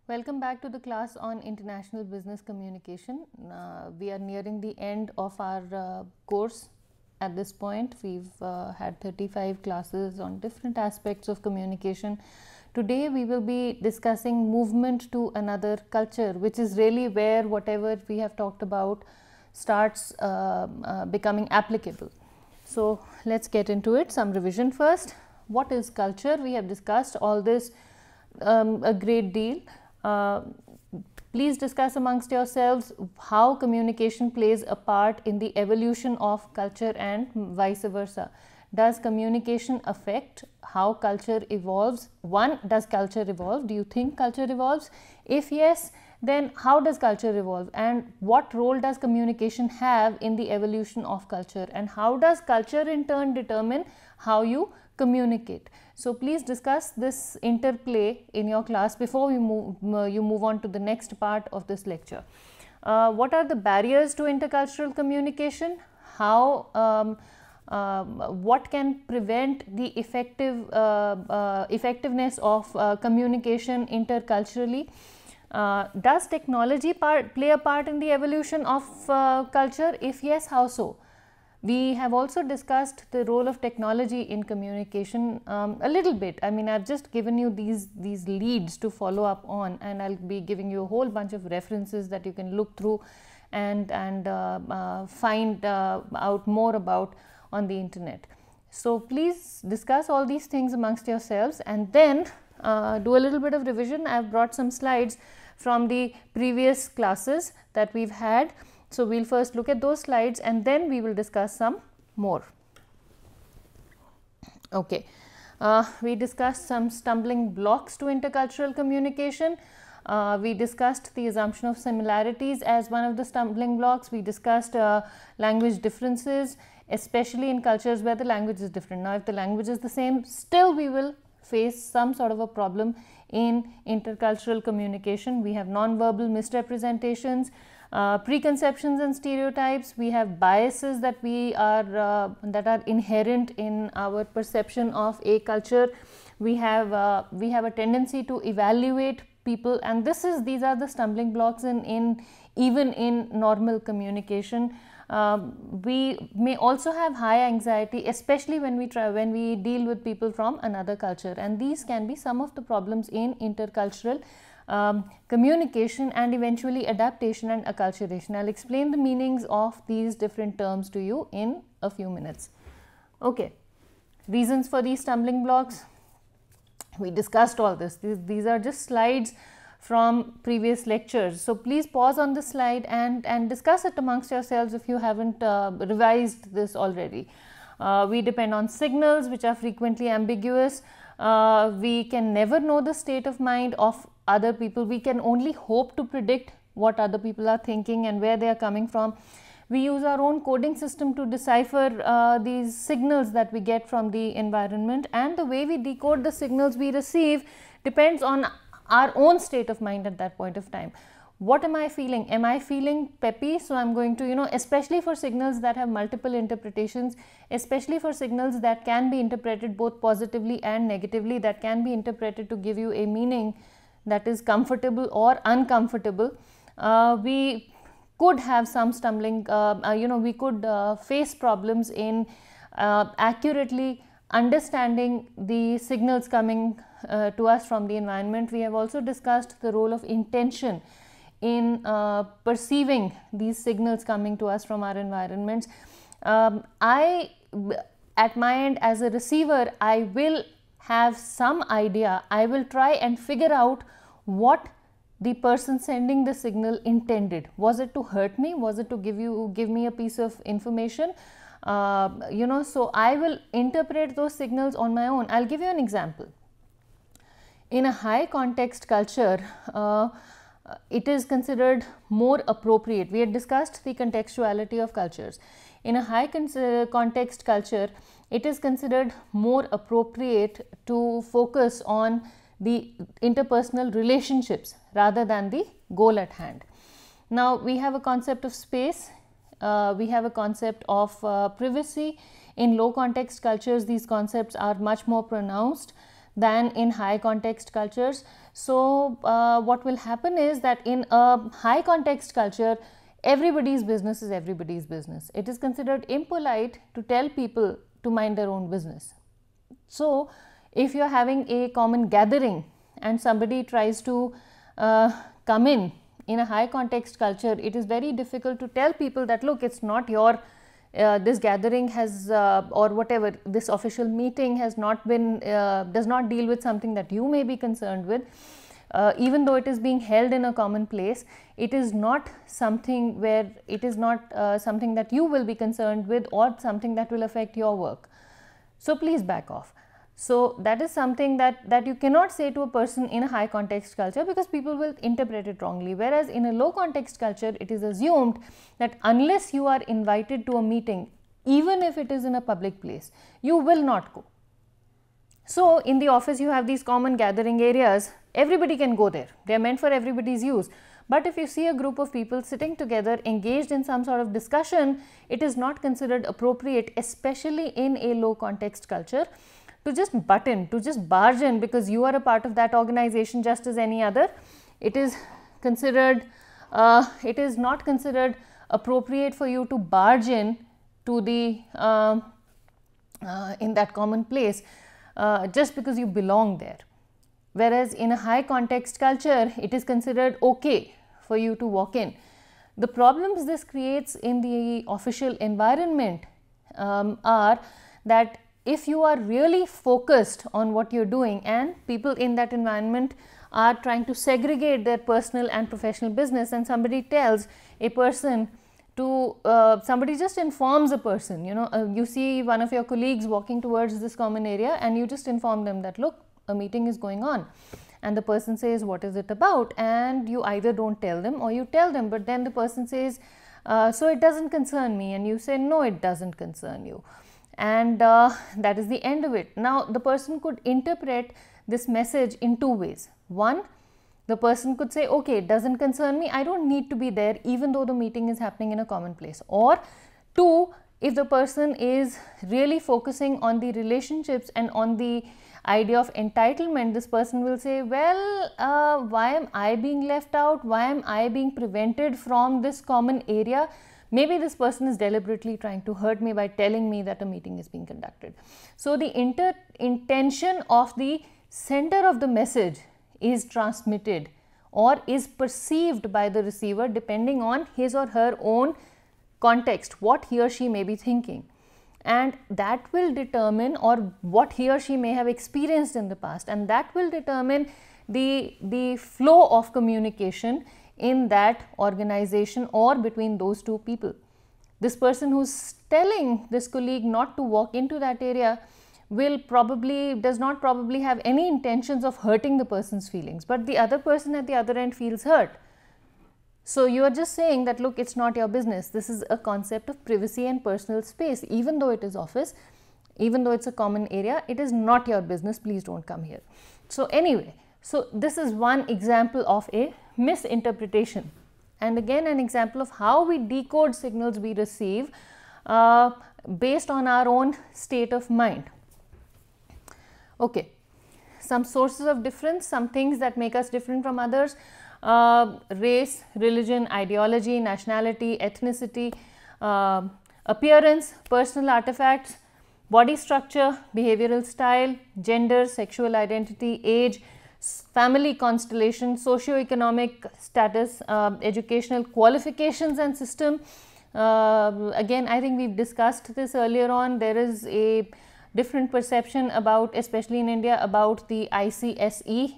Welcome back to the class on international business communication. We are nearing the end of our course. At this point, we've had 35 classes on different aspects of communication. Today, we will be discussing movement to another culture, which is really where whatever we have talked about starts becoming applicable. So, let's get into it. Some revision first. What is culture? We have discussed all this a great deal. Please discuss amongst yourselves how communication plays a part in the evolution of culture and vice versa. Does communication affect how culture evolves? One, does culture evolve? Do you think culture evolves? If yes, then how does culture evolve, and what role does communication have in the evolution of culture, and how does culture in turn determine how you communicate? So please discuss this interplay in your class before you move on to the next part of this lecture. What are the barriers to intercultural communication? How what can prevent the effectiveness of communication interculturally? Does technology play a part in the evolution of culture? If yes, how so? We have also discussed the role of technology in communication a little bit. I mean, I've just given you these leads to follow up on, and I'll be giving you a whole bunch of references that you can look through and find out more about on the internet. So please discuss all these things amongst yourselves and then do a little bit of revision. I've brought some slides from the previous classes that we've had. So, we will first look at those slides and then we will discuss some more. Okay. We discussed some stumbling blocks to intercultural communication. We discussed the assumption of similarities as one of the stumbling blocks. We discussed language differences, especially in cultures where the language is different. Now, if the language is the same, still we will face some sort of a problem in intercultural communication. We have non-verbal misrepresentations, preconceptions and stereotypes. We have biases that that are inherent in our perception of a culture. We have a tendency to evaluate people, and these are the stumbling blocks even in normal communication. We may also have high anxiety, especially when we deal with people from another culture, and these can be some of the problems in intercultural communication and eventually adaptation and acculturation. I'll explain the meanings of these different terms to you in a few minutes. Okay, reasons for these stumbling blocks. We discussed all this. These are just slides from previous lectures. So please pause on the slide and discuss it amongst yourselves if you haven't revised this already. We depend on signals which are frequently ambiguous. We can never know the state of mind of other people. We can only hope to predict what other people are thinking and where they are coming from. We use our own coding system to decipher these signals that we get from the environment, and the way we decode the signals we receive depends on our own state of mind at that point of time. What am I feeling? Am I feeling peppy? So, I am going to, especially for signals that have multiple interpretations, especially for signals that can be interpreted both positively and negatively, that can be interpreted to give you a meaning that is comfortable or uncomfortable. We could have some stumbling, we could face problems in accurately understanding the signals coming to us from the environment. We have also discussed the role of intention in perceiving these signals coming to us from our environments. At my end, as a receiver, I will have some idea. I will try and figure out what the person sending the signal intended. Was it to hurt me? Was it to give me a piece of information? So I will interpret those signals on my own. I'll give you an example. In a high context culture, it is considered more appropriate. We had discussed the contextuality of cultures. In a high context culture, it is considered more appropriate to focus on the interpersonal relationships rather than the goal at hand. Now, we have a concept of space, we have a concept of privacy. In low context cultures, these concepts are much more pronounced. than in high context cultures. So what will happen is that in a high context culture, everybody's business is everybody's business. It is considered impolite to tell people to mind their own business. So if you're having a common gathering and somebody tries to come in a high context culture, it is very difficult to tell people that, look, it's not your this gathering has or whatever, this official meeting has not been does not deal with something that you may be concerned with. Even though it is being held in a common place, it is not something where it is not something that you will be concerned with or something that will affect your work. So please back off. So that is something that you cannot say to a person in a high context culture, because people will interpret it wrongly. Whereas in a low context culture, it is assumed that unless you are invited to a meeting, even if it is in a public place, you will not go. So in the office, you have these common gathering areas. Everybody can go there. They are meant for everybody's use. But if you see a group of people sitting together engaged in some sort of discussion, it is not considered appropriate, especially in a low context culture, to just butt in, to just barge in because you are a part of that organization just as any other. It is considered, it is not considered appropriate for you to barge in to the in that common place just because you belong there. Whereas in a high context culture, it is considered okay for you to walk in. The problems this creates in the official environment are that if you are really focused on what you're doing and people in that environment are trying to segregate their personal and professional business, and somebody tells a person to, somebody just informs a person, you see one of your colleagues walking towards this common area and you just inform them that, look, a meeting is going on, and the person says, what is it about? And you either don't tell them or you tell them, but then the person says, so it doesn't concern me, and you say, no, it doesn't concern you. And that is the end of it. Now, the person could interpret this message in two ways. One, the person could say, okay, it doesn't concern me, I don't need to be there even though the meeting is happening in a common place. Or two, if the person is really focusing on the relationships and on the idea of entitlement, this person will say, well, why am I being left out? Why am I being prevented from this common area? Maybe this person is deliberately trying to hurt me by telling me that a meeting is being conducted. So the intention of the sender of the message is transmitted or is perceived by the receiver depending on his or her own context, what he or she may be thinking. And that will determine, or what he or she may have experienced in the past, and that will determine the flow of communication in that organization or between those two people. This person who's telling this colleague not to walk into that area does not probably have any intentions of hurting the person's feelings, but the other person at the other end feels hurt. So you are just saying that, look, it's not your business. This is a concept of privacy and personal space. Even though it is office, even though it's a common area, it is not your business. Please don't come here. So anyway, so this is one example of a misinterpretation, and again an example of how we decode signals we receive based on our own state of mind. Okay, some sources of difference, some things that make us different from others: race, religion, ideology, nationality, ethnicity, appearance, personal artifacts, body structure, behavioral style, gender, sexual identity, age, family constellation, socio-economic status, educational qualifications and system. Again, I think we've discussed this earlier on. There is a different perception about, especially in India, about the ICSE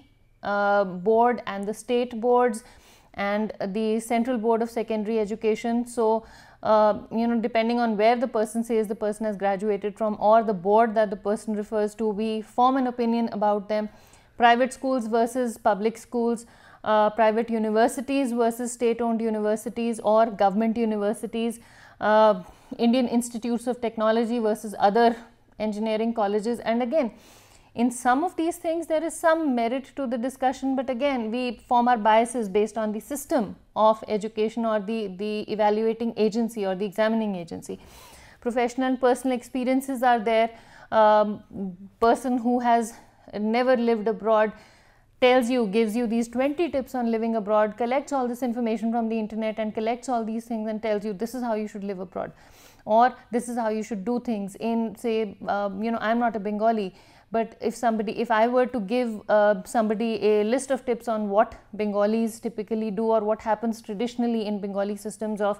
board and the state boards and the Central Board of Secondary Education. So, depending on where the person says the person has graduated from or the board that the person refers to, we form an opinion about them. Private schools versus public schools, private universities versus state-owned universities or government universities, Indian institutes of technology versus other engineering colleges. And again, in some of these things there is some merit to the discussion, but again we form our biases based on the system of education or the evaluating agency or the examining agency. Professional and personal experiences are there. Person who has never lived abroad, gives you these 20 tips on living abroad, collects all this information from the internet and collects all these things and tells you this is how you should live abroad, or this is how you should do things in, say, I'm not a Bengali, but if I were to give somebody a list of tips on what Bengalis typically do or what happens traditionally in Bengali systems of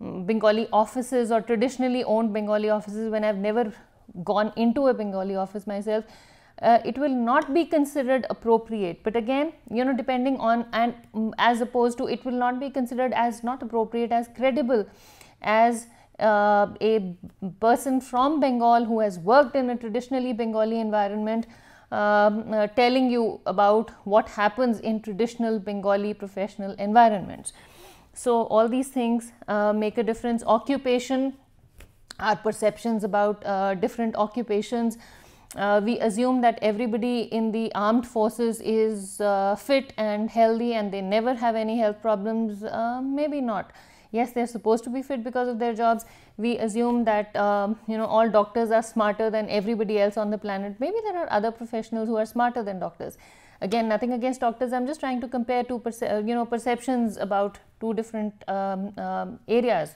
Bengali offices or traditionally owned Bengali offices, when I've never gone into a Bengali office myself, it will not be considered appropriate. But again, depending on, and as opposed to, it will not be considered as not appropriate, as credible as a person from Bengal who has worked in a traditionally Bengali environment telling you about what happens in traditional Bengali professional environments. So all these things make a difference. Occupation, our perceptions about different occupations. We assume that everybody in the armed forces is fit and healthy and they never have any health problems. Maybe not. Yes, they're supposed to be fit because of their jobs. We assume that all doctors are smarter than everybody else on the planet. Maybe there are other professionals who are smarter than doctors. Again, nothing against doctors. I'm just trying to compare two perceptions about two different areas.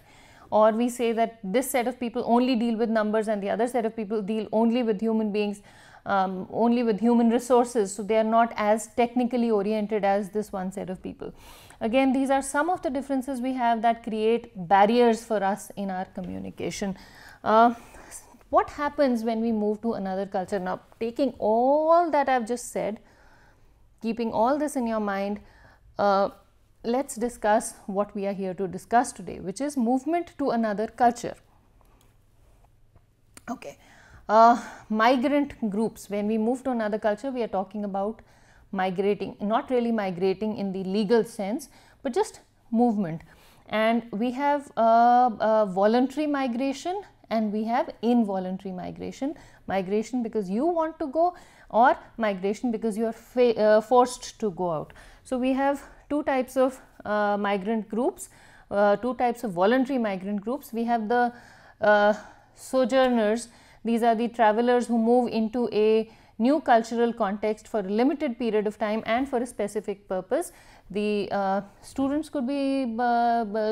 Or we say that this set of people only deal with numbers and the other set of people deal only with human beings, only with human resources. So they are not as technically oriented as this one set of people. Again, these are some of the differences we have that create barriers for us in our communication. What happens when we move to another culture? Now, taking all that I've just said, keeping all this in your mind, let's discuss what we are here to discuss today, which is movement to another culture. Okay, migrant groups. When we move to another culture, we are talking about migrating, not really migrating in the legal sense, but just movement. And we have voluntary migration and we have involuntary migration. Migration because you want to go, or migration because you are forced to go out. So we have two types of migrant groups, two types of voluntary migrant groups. We have the sojourners. These are the travelers who move into a new cultural context for a limited period of time and for a specific purpose. The students could be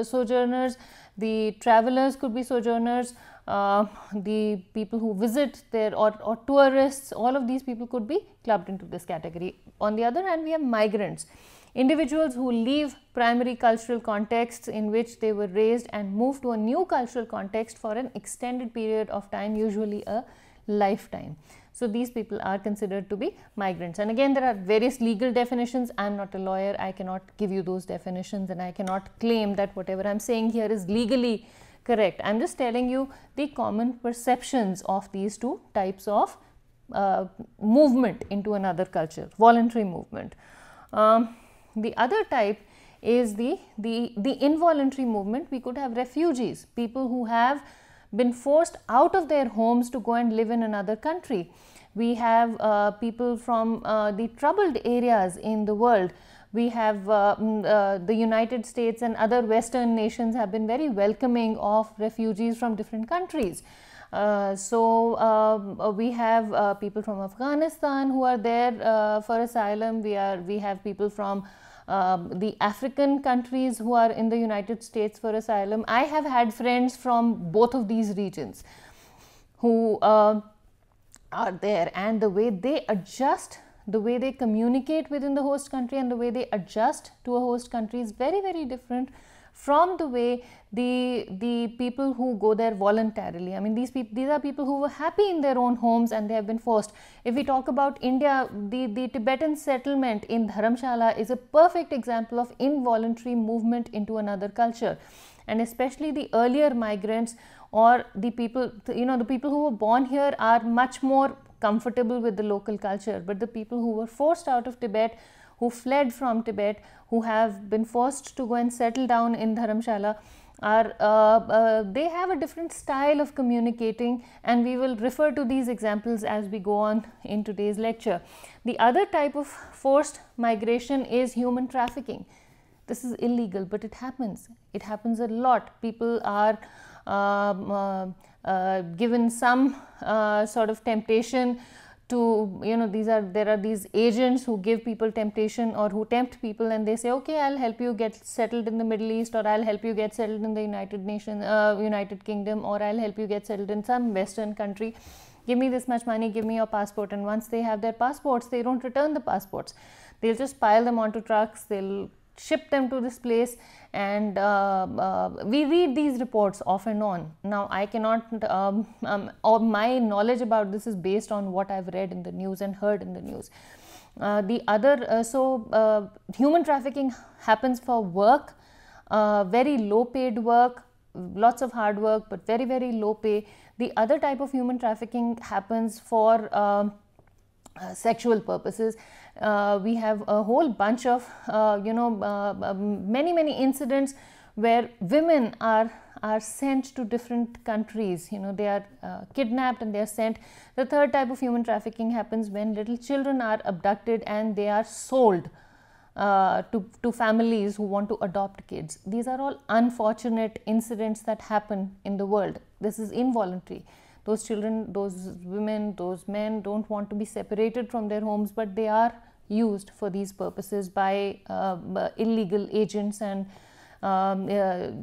sojourners, the travelers could be sojourners, the people who visit there, or tourists, all of these people could be clubbed into this category. On the other hand, we have migrants, individuals who leave primary cultural contexts in which they were raised and move to a new cultural context for an extended period of time, usually a lifetime. So these people are considered to be migrants. And again, there are various legal definitions. I am not a lawyer. I cannot give you those definitions and I cannot claim that whatever I am saying here is legally correct. I am just telling you the common perceptions of these two types of movement into another culture, voluntary movement. The other type is the involuntary movement. We could have refugees, people who have been forced out of their homes to go and live in another country. We have people from the troubled areas in the world. We have the United States and other Western nations have been very welcoming of refugees from different countries. So we have people from Afghanistan who are there for asylum. We have people from the African countries who are in the United States for asylum. I have had friends from both of these regions who are there, and the way they adjust, the way they communicate within the host country and the way they adjust to a host country is very, very different from the way the people who go there voluntarily. I mean, these are people who were happy in their own homes and they have been forced. If we talk about India, the Tibetan settlement in Dharamshala is a perfect example of involuntary movement into another culture. And especially the earlier migrants, or the people, the people who were born here are much more comfortable with the local culture. But the people who were forced out of Tibet, who fled from Tibet, who have been forced to go and settle down in Dharamshala, they have a different style of communicating, and we will refer to these examples as we go on in today's lecture. The other type of forced migration is human trafficking. This is illegal, but it happens. It happens a lot. People are given some sort of temptation to, you know, there are these agents who give people temptation or who tempt people, and they say, okay, I'll help you get settled in the Middle East, or I'll help you get settled in the United Kingdom, or I'll help you get settled in some Western country. Give me this much money, give me your passport. And once they have their passports, they don't return the passports. They'll just pile them onto trucks, they'll ship them to this place, and we read these reports off and on. Now, I cannot, or my knowledge about this is based on what I've read in the news and heard in the news. Human trafficking happens for work, very low paid work, lots of hard work, but very, very low pay. The other type of human trafficking happens for sexual purposes. We have a whole bunch of many incidents where women are sent to different countries. You know, they are kidnapped and they are sent. The third type of human trafficking happens when little children are abducted and they are sold to families who want to adopt kids. These are all unfortunate incidents that happen in the world. This is involuntary. Those children, those women, those men don't want to be separated from their homes, but they are used for these purposes by illegal agents and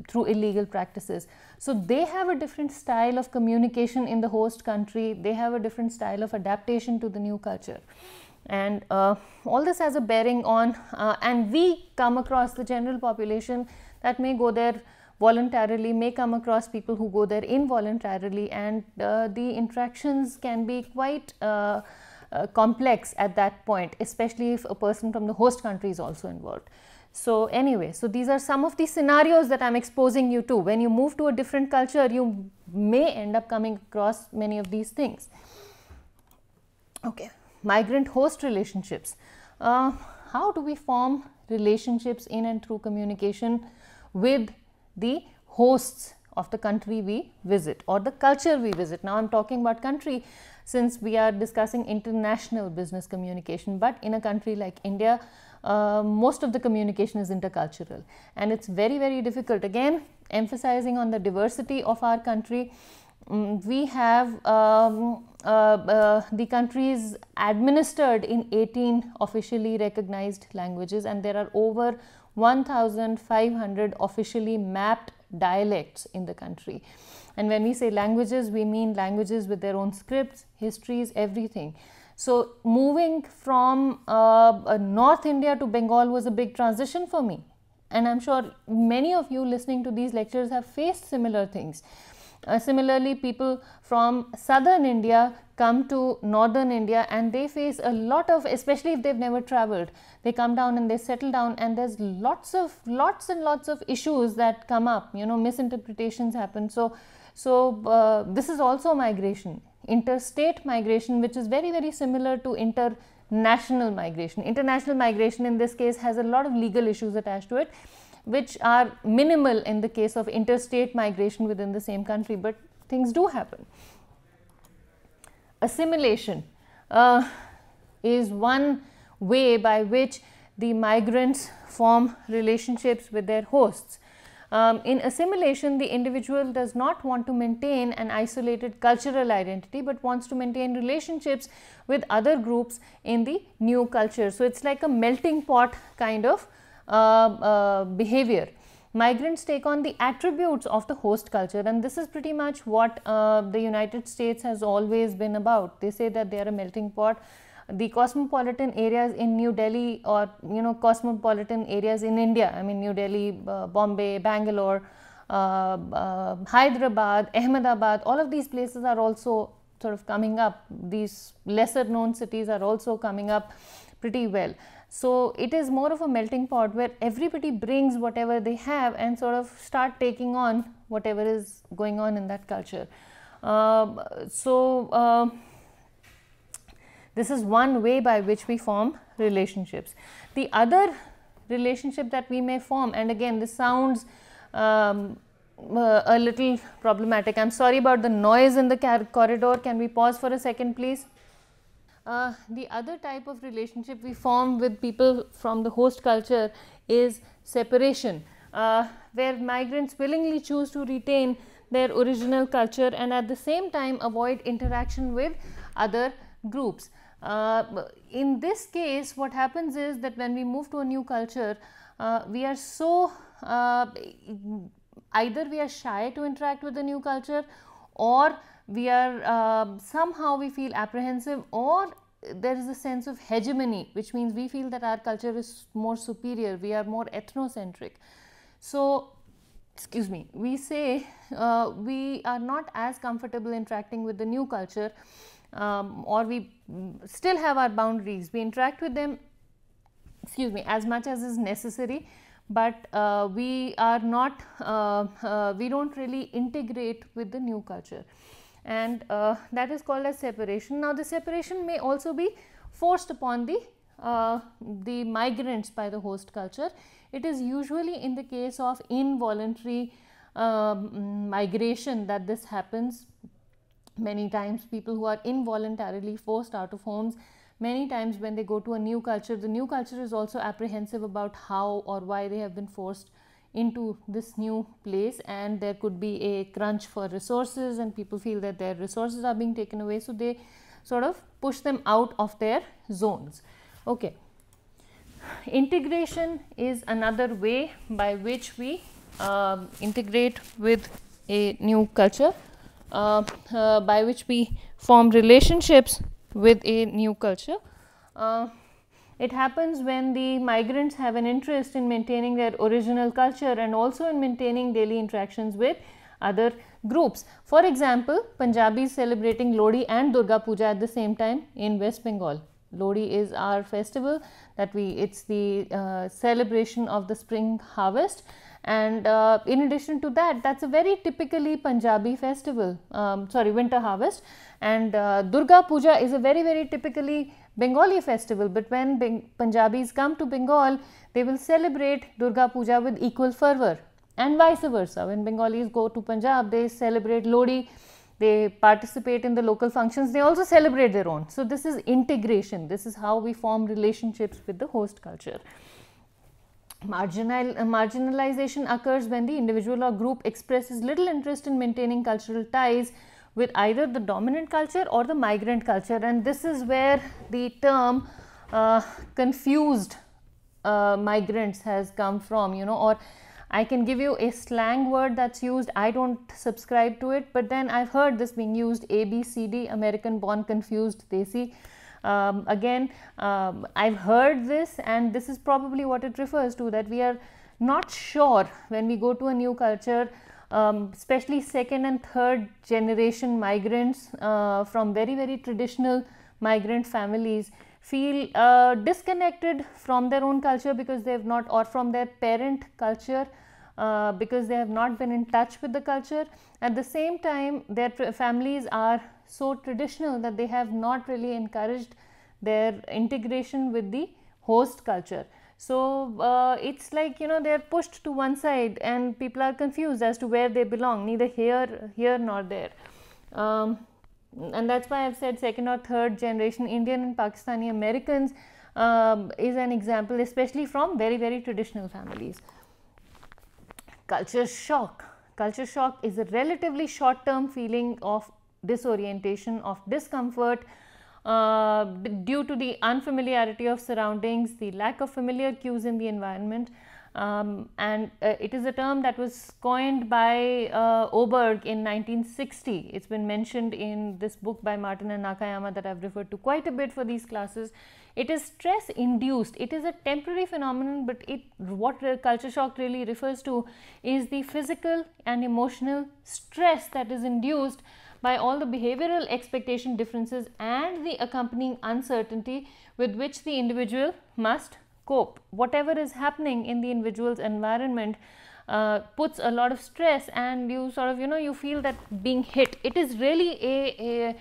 through illegal practices. So they have a different style of communication in the host country. They have a different style of adaptation to the new culture. And all this has a bearing on, and we come across the general population that may go there voluntarily, may come across people who go there involuntarily, and the interactions can be quite complex at that point, especially if a person from the host country is also involved. So anyway, so these are some of the scenarios that I'm exposing you to. When you move to a different culture, you may end up coming across many of these things. Okay, migrant-host relationships. How do we form relationships in and through communication with the hosts of the country we visit or the culture we visit? Now, I'm talking about country since we are discussing international business communication, but in a country like India, most of the communication is intercultural, and it's very, very difficult. Again, emphasizing on the diversity of our country, we have the country is administered in 18 officially recognized languages, and there are over 1,500 officially mapped dialects in the country. And when we say languages, we mean languages with their own scripts, histories, everything. So moving from North India to Bengal was a big transition for me, and I'm sure many of you listening to these lectures have faced similar things. Similarly, people from southern India come to northern India and they face a lot of, especially if they've never traveled, they come down and they settle down, and there's lots and lots of issues that come up, you know, misinterpretations happen. So this is also migration, interstate migration, which is very, very similar to international migration. International migration in this case has a lot of legal issues attached to it, which are minimal in the case of interstate migration within the same country, but things do happen. Assimilation is one way by which the migrants form relationships with their hosts. In assimilation, the individual does not want to maintain an isolated cultural identity, but wants to maintain relationships with other groups in the new culture. So it's like a melting pot kind of behavior. Migrants take on the attributes of the host culture, and this is pretty much what the United States has always been about. They say that they are a melting pot. The cosmopolitan areas in New Delhi, or you know, cosmopolitan areas in India, I mean New Delhi, Bombay, Bangalore, Hyderabad, Ahmedabad, all of these places are also sort of coming up. These lesser known cities are also coming up pretty well. So it is more of a melting pot where everybody brings whatever they have and sort of start taking on whatever is going on in that culture. This is one way by which we form relationships. The other relationship that we may form, and again this sounds a little problematic. I'm sorry about the noise in the corridor. Can we pause for a second, please? The other type of relationship we form with people from the host culture is separation, where migrants willingly choose to retain their original culture and at the same time avoid interaction with other groups. In this case, what happens is that when we move to a new culture, we are so either we are shy to interact with the new culture, or we are somehow we feel apprehensive, or there is a sense of hegemony, which means we feel that our culture is more superior, we are more ethnocentric. So, excuse me, we say we are not as comfortable interacting with the new culture, or we still have our boundaries. We interact with them, excuse me, as much as is necessary, but we are not, we don't really integrate with the new culture, and that is called as separation. Now, the separation may also be forced upon the migrants by the host culture. It is usually in the case of involuntary migration that this happens. Many times people who are involuntarily forced out of homes, many times when they go to a new culture, the new culture is also apprehensive about how or why they have been forced into this new place, and there could be a crunch for resources and people feel that their resources are being taken away, so they sort of push them out of their zones. Okay. Integration is another way by which we integrate with a new culture, by which we form relationships with a new culture. It happens when the migrants have an interest in maintaining their original culture and also in maintaining daily interactions with other groups. For example, Punjabis celebrating Lodi and Durga Puja at the same time in West Bengal. Lodi is our festival that it's the celebration of the spring harvest, and in addition to that, that's a very typically Punjabi festival, winter harvest, and Durga Puja is a very typically Bengali festival, but when Punjabis come to Bengal, they will celebrate Durga Puja with equal fervor, and vice versa. When Bengalis go to Punjab, they celebrate Lodi, they participate in the local functions, they also celebrate their own. So, this is integration, this is how we form relationships with the host culture. Marginalization occurs when the individual or group expresses little interest in maintaining cultural ties with either the dominant culture or the migrant culture, and this is where the term confused migrants has come from, or I can give you a slang word that's used. I don't subscribe to it, but then I've heard this being used, ABCD, American born confused desi. Again, I've heard this, and this is probably what it refers to, that we are not sure when we go to a new culture, especially second and third generation migrants from very traditional migrant families feel disconnected from their own culture because they have not, or from their parent culture because they have not been in touch with the culture. At the same time, their families are so traditional that they have not really encouraged their integration with the host culture. So, it's like, they are pushed to one side and people are confused as to where they belong, neither here nor there. And that's why I've said second or third generation Indian and Pakistani Americans is an example, especially from very traditional families. Culture shock. Culture shock is a relatively short term feeling of disorientation, of discomfort due to the unfamiliarity of surroundings, the lack of familiar cues in the environment, and it is a term that was coined by Oberg in 1960. It's been mentioned in this book by Martin and Nakayama that I've referred to quite a bit for these classes. It is stress induced. It is a temporary phenomenon, but what culture shock really refers to is the physical and emotional stress that is induced by all the behavioral expectation differences and the accompanying uncertainty with which the individual must cope. Whatever is happening in the individual's environment puts a lot of stress, and you sort of, you feel that being hit. It is really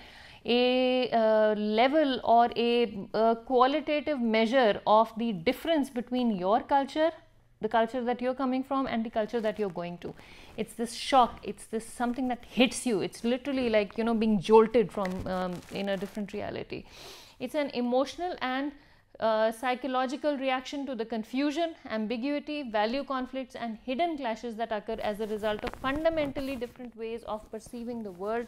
a level or a qualitative measure of the difference between your culture, the culture that you're coming from, and the culture that you're going to. It's this shock, it's this something that hits you. It's literally like, being jolted from in a different reality. It's an emotional and psychological reaction to the confusion, ambiguity, value conflicts and hidden clashes that occur as a result of fundamentally different ways of perceiving the world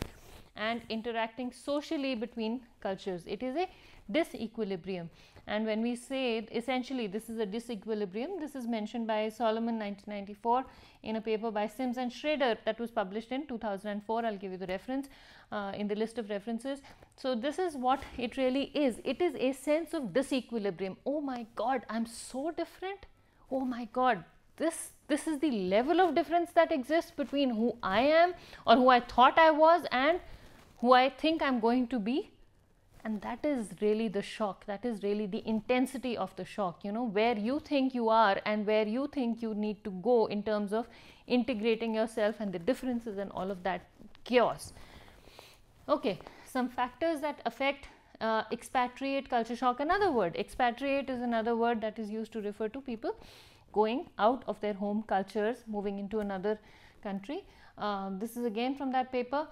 and interacting socially between cultures. It is a disequilibrium, and when we say essentially this is a disequilibrium, this is mentioned by Solomon 1994 in a paper by Sims and Schrader that was published in 2004. I'll give you the reference in the list of references. So this is what it really is. It is a sense of disequilibrium. Oh my God, I'm so different. Oh my God, this is the level of difference that exists between who I am or who I thought I was and who I think I'm going to be. And that is really the shock. That is really the intensity of the shock, you know, where you think you are and where you think you need to go in terms of integrating yourself and the differences and all of that chaos. Okay, some factors that affect expatriate culture shock. Another word, expatriate is another word that is used to refer to people going out of their home cultures, moving into another country. This is again from that paper.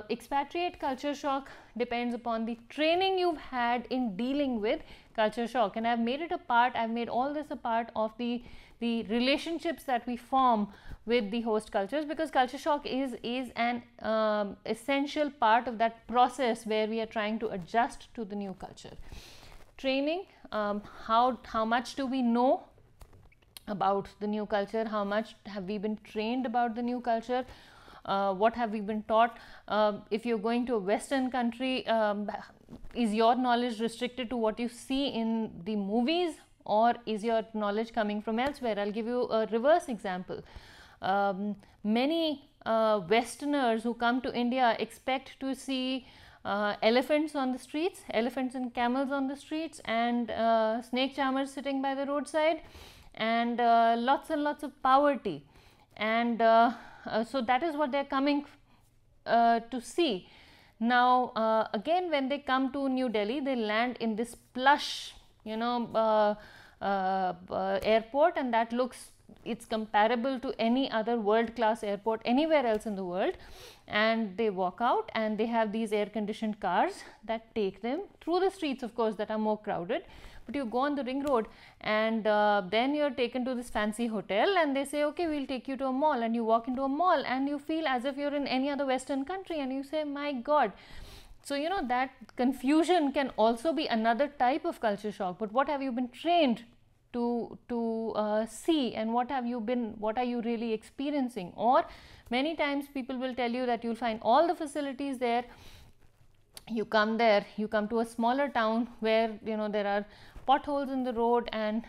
Expatriate culture shock depends upon the training you've had in dealing with culture shock, and I've made it a part, I've made all this a part of the relationships that we form with the host cultures, because culture shock is an essential part of that process where we are trying to adjust to the new culture. Training, how much do we know about the new culture, how much have we been trained about the new culture, what have we been taught. If you're going to a Western country, is your knowledge restricted to what you see in the movies, or is your knowledge coming from elsewhere? I'll give you a reverse example. Many Westerners who come to India expect to see elephants on the streets, elephants and camels on the streets, and snake charmers sitting by the roadside, and lots of poverty, and so that is what they're coming to see. Now again, when they come to New Delhi, they land in this plush, you know, airport, and that looks, it's comparable to any other world-class airport anywhere else in the world, and they walk out and they have these air-conditioned cars that take them through the streets, of course, that are more crowded. But you go on the ring road, and then you're taken to this fancy hotel, and they say, okay, we'll take you to a mall, and you walk into a mall and you feel as if you're in any other Western country, and you say, my God. So you know, that confusion can also be another type of culture shock. But what have you been trained to see, and what are you really experiencing? Or many times people will tell you that you'll find all the facilities there. You come there, you come to a smaller town where, you know, there are potholes in the road, and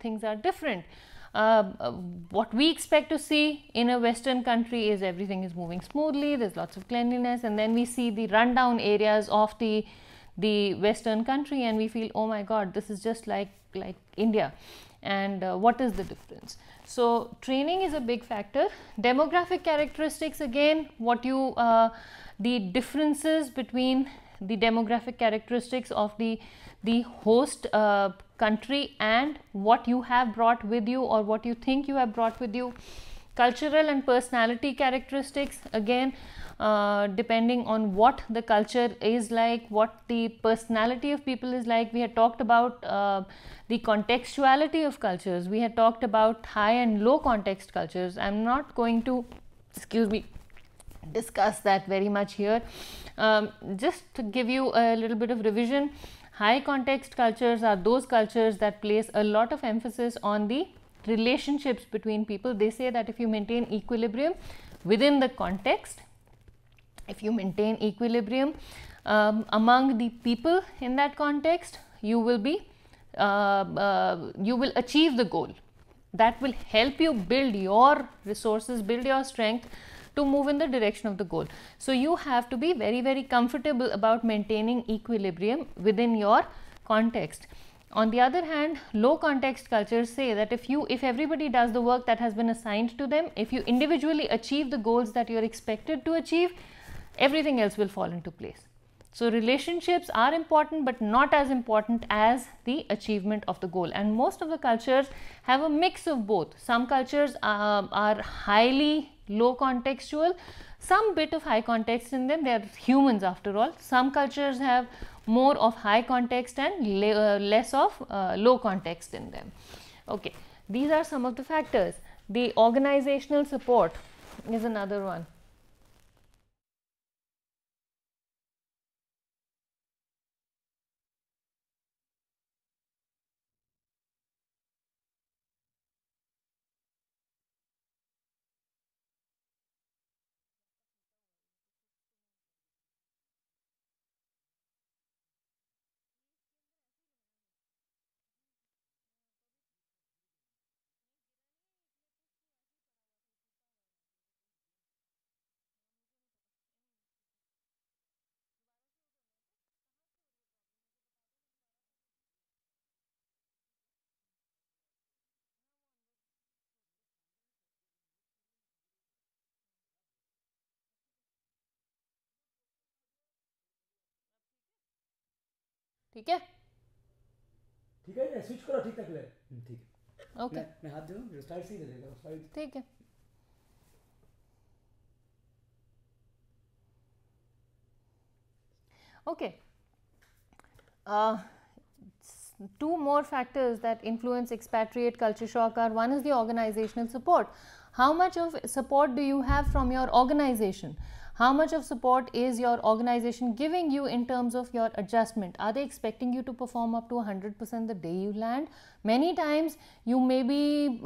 things are different. What we expect to see in a Western country is everything is moving smoothly, there's lots of cleanliness, and then we see the rundown areas of the Western country, and we feel, oh my God, this is just like India. And what is the difference? So training is a big factor. Demographic characteristics, again, the differences between the demographic characteristics of the host country and what you have brought with you, or what you think you have brought with you. Cultural and personality characteristics, again, depending on what the culture is like, what the personality of people is like. We had talked about the contextuality of cultures. We had talked about high and low context cultures. I'm not going to, discuss that very much here. Just to give you a little bit of revision, high context cultures are those cultures that place a lot of emphasis on the relationships between people. They say that if you maintain equilibrium within the context, if you maintain equilibrium among the people in that context, you will achieve the goal. That will help you build your resources, build your strength to move in the direction of the goal. So you have to be very, very comfortable about maintaining equilibrium within your context. On the other hand, low context cultures say that if everybody does the work that has been assigned to them, if you individually achieve the goals that you're expected to achieve, everything else will fall into place. So relationships are important, but not as important as the achievement of the goal. And most of the cultures have a mix of both. Some cultures are highly low contextual, some bit of high context in them. They are humans after all. Some cultures have more of high context and less of low context in them. Okay, these are some of the factors. The organizational support is another one. ठीक है, ठीक है, switch करो, ठीक तक ले, ठीक है, ओके, मैं हाथ दूँ, स्लाइड से ही दे देगा, स्लाइड, ठीक है. Okay. Two more factors that influence expatriate culture shock are: one is the organizational support. How much of support do you have from your organization? How much of support is your organization giving you in terms of your adjustment? Are they expecting you to perform up to 100% the day you land? Many times you may be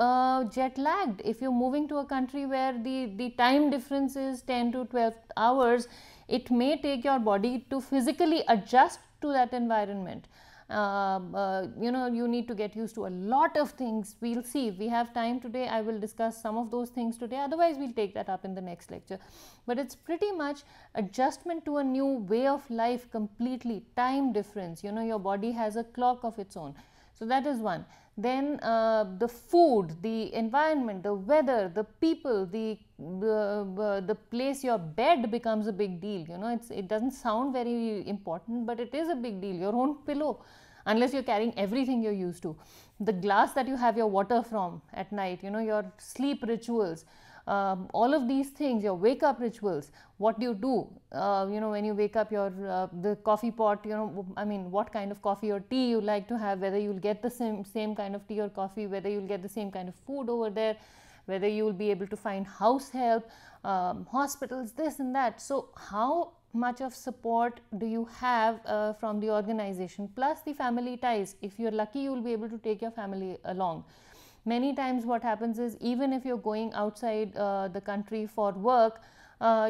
jet lagged. If you're moving to a country where the time difference is 10 to 12 hours, it may take your body to physically adjust to that environment. You need to get used to a lot of things. We'll see, if we have time today, I will discuss some of those things today, otherwise we'll take that up in the next lecture. But it's pretty much adjustment to a new way of life completely, time difference, your body has a clock of its own. So that is one. Then the food, the environment, the weather, the people, the place, your bed becomes a big deal. It doesn't sound very important, but it is a big deal. Your own pillow, unless you're carrying everything you're used to. The glass that you have your water from at night, your sleep rituals, all of these things, your wake up rituals, what do you do, when you wake up, your the coffee pot, what kind of coffee or tea you like to have, whether you'll get the same kind of tea or coffee, whether you'll get the same kind of food over there, whether you will be able to find house help, hospitals, this and that. So how much of support do you have from the organization, plus the family ties? If you're lucky, you will be able to take your family along. Many times what happens is, even if you're going outside the country for work,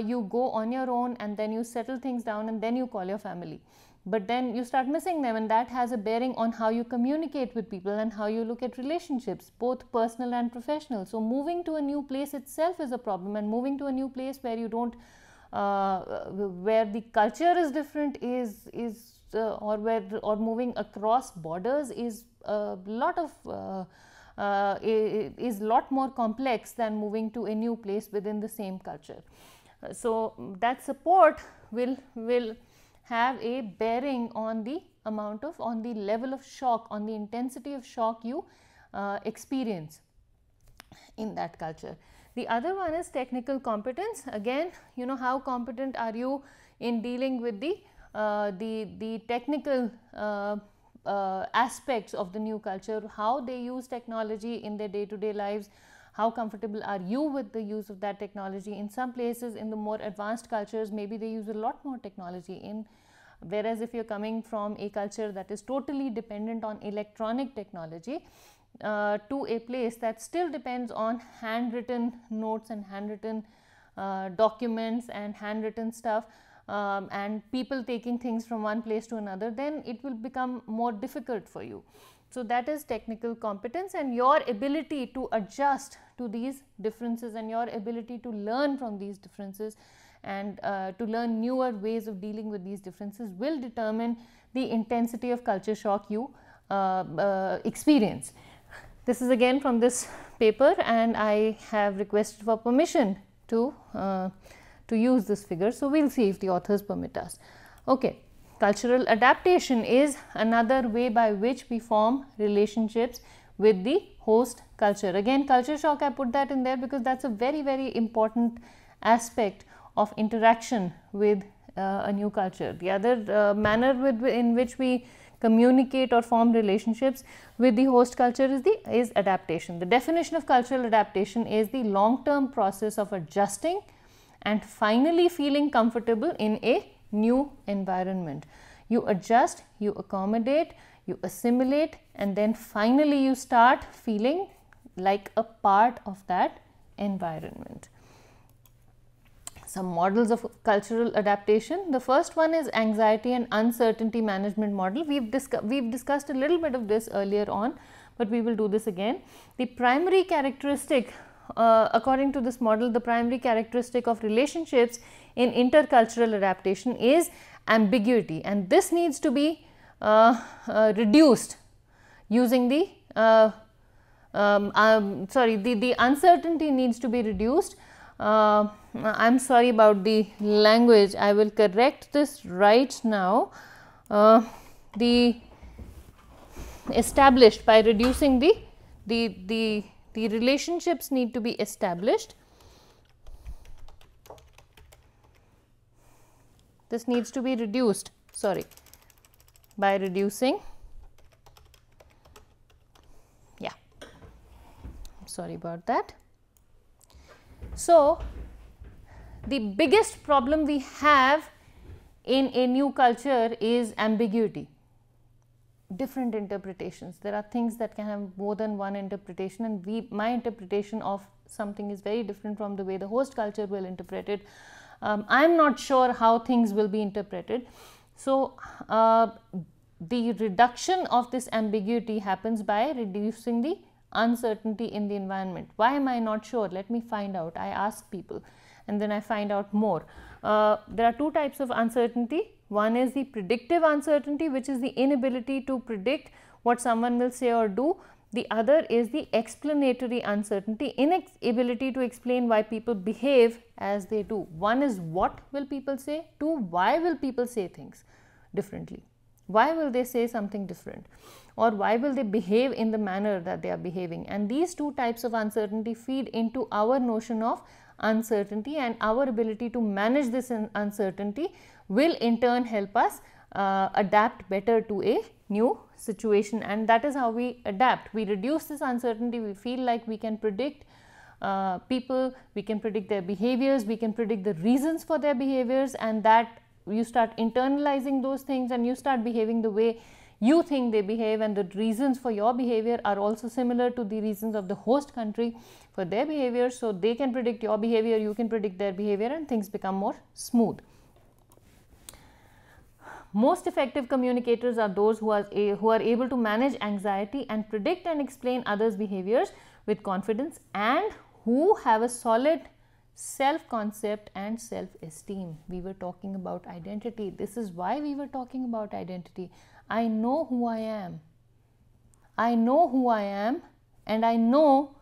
you go on your own and then you settle things down and then you call your family. But then you start missing them, and that has a bearing on how you communicate with people and how you look at relationships, both personal and professional. So moving to a new place itself is a problem, and moving to a new place where you don't where the culture is different or moving across borders is a lot of is lot more complex than moving to a new place within the same culture. So that support will have a bearing on the on the level of shock, on the intensity of shock you experience in that culture. The other one is technical competence. Again, how competent are you in dealing with the technical aspects of the new culture, how they use technology in their day-to-day lives, how comfortable are you with the use of that technology. In some places, in the more advanced cultures, maybe they use a lot more technology whereas if you're coming from a culture that is totally dependent on electronic technology, to a place that still depends on handwritten notes and handwritten documents and handwritten stuff, and people taking things from one place to another, then it will become more difficult for you. So that is technical competence, and your ability to adjust to these differences and your ability to learn from these differences and to learn newer ways of dealing with these differences will determine the intensity of culture shock you experience. This is again from this paper, and I have requested for permission to use this figure. So we'll see if the authors permit us. Okay, cultural adaptation is another way by which we form relationships with the host culture. Again, culture shock, I put that in there because that's a very, very important aspect of interaction with a new culture. The other manner in which we communicate or form relationships with the host culture is adaptation. The definition of cultural adaptation is the long-term process of adjusting and finally feeling comfortable in a new environment. You adjust, you accommodate, you assimilate, and then finally you start feeling like a part of that environment. Some models of cultural adaptation. The first one is anxiety and uncertainty management model. We've discussed a little bit of this earlier on, but we will do this again. The primary characteristic, according to this model, the primary characteristic of relationships in intercultural adaptation is ambiguity, and this needs to be reduced using the the uncertainty needs to be reduced. I'm sorry about the language, I will correct this right now. The established, by reducing the relationships need to be established. This needs to be reduced, sorry, by reducing, yeah, I'm sorry about that. So, the biggest problem we have in a new culture is ambiguity, different interpretations. There are things that can have more than one interpretation, and my interpretation of something is very different from the way the host culture will interpret it. I am not sure how things will be interpreted. So, the reduction of this ambiguity happens by reducing the uncertainty in the environment. Why am I not sure? Let me find out. I ask people and then I find out more. There are two types of uncertainty. One is the predictive uncertainty, which is the inability to predict what someone will say or do. The other is the explanatory uncertainty, inability to explain why people behave as they do. One is what will people say, two, why will people say things differently. Why will they say something different, or why will they behave in the manner that they are behaving? And these two types of uncertainty feed into our notion of uncertainty, and our ability to manage this uncertainty will in turn help us adapt better to a new situation, and that is how we adapt. We reduce this uncertainty, we feel like we can predict people, we can predict their behaviors, we can predict the reasons for their behaviors, and that you start internalizing those things and you start behaving the way you think they behave, and the reasons for your behavior are also similar to the reasons of the host country for their behavior. So, they can predict your behavior, you can predict their behavior, and things become more smooth. Most effective communicators are those who are able to manage anxiety and predict and explain others' behaviors with confidence, and who have a solid self-concept and self-esteem. We were talking about identity. This is why we were talking about identity. I know who I am. I know who I am, and I know